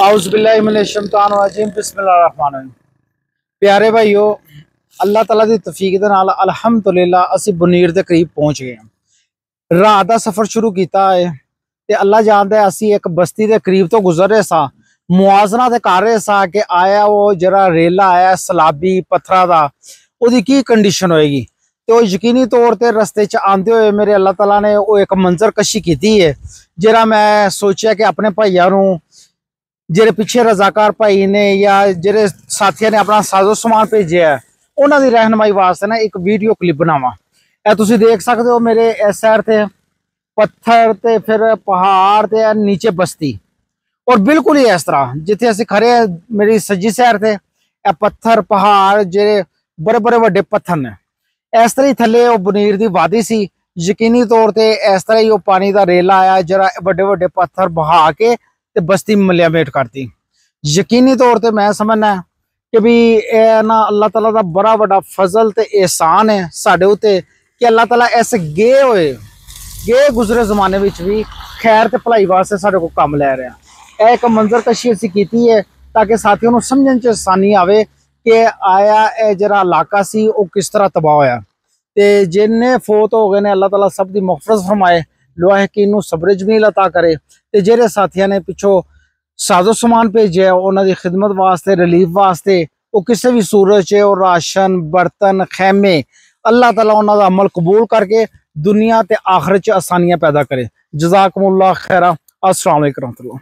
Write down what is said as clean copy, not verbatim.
औज़ुबिल्लाहिमिनश्शैतानिर्रजीम बिस्मिल्लाहिर्रहमानिर्रहीम। प्यारे भाईओ, अल्लाह तला की तौफीक दे नाल अल्हम्दुलिल्लाह असी बुनीर के करीब पहुँच गए हैं। रात का सफ़र शुरू किया है ते अल्लाह जानदा है असी एक बस्ती के करीब तो गुजर रहे सा, मुआजना ते कर रहे सा कि आया वो जरा रेला आया सलाबी पत्थर का, उसकी की कंडीशन होएगी। तो यकीनी तौर पर रस्ते च आते हुए मेरे अल्लाह तला ने वो एक मंजर कशी की है, जरा मैं सोचा कि अपने भाइयों नूं जेरे पिछे रजाकार भाई ने या जेरे साथियों ने अपना साजो समान भेजे है, उन्होंने रहनुमाई वास्ते ना एक वीडियो क्लिप बनावा। तुम देख सकते हो मेरे इस साइड से पत्थर ते फिर पहाड़ ते नीचे बस्ती, और बिल्कुल ही इस तरह जिथे असी खड़े हैं मेरी सज्जी साइड से पत्थर पहाड़ जेरे बड़े बड़े वड्डे पत्थर ने, इस तरह ही थले वो बुनीर की वादी सी। यकीनी तौर पर इस तरह ही वो पानी का रेला आया जरा बड़े वड्डे पत्थर बहा के ते बस्ती मलियामेट करती। यकीनी तौर पर मैं समझना कि भी ना अल्लाह तला का बड़ा वड्डा फजल ते एहसान है साडे उत्ते कि अल्लाह तला इस गे गुजरे जमाने में भी खैर ते भलाई वास्ते साडे को काम लै रहा। एक मंजर कशी असी कीती है ताकि साथियों को समझने च आसानी आवे कि आया ए जरा इलाका सी वो किस तरह तबाह होया। ते जिन्ने फोत हो गए ने अल्लाह तला सब दी मगफरत फरमाए, लोहा नूं सब्र जमील अता करे। ते जेरे साथियों ने पिछों साजो समान भेजे उन्होंने खिदमत वास्ते रिलीफ वास्ते वो किसी भी सूरत च राशन बर्तन खैमे अल्लाह तला उन्होंने अमल कबूल करके दुनिया ते आखिरत च आसानियां पैदा करे। जज़ाकुमुल्लाह खैरा। अस्सलाम वालेकुम।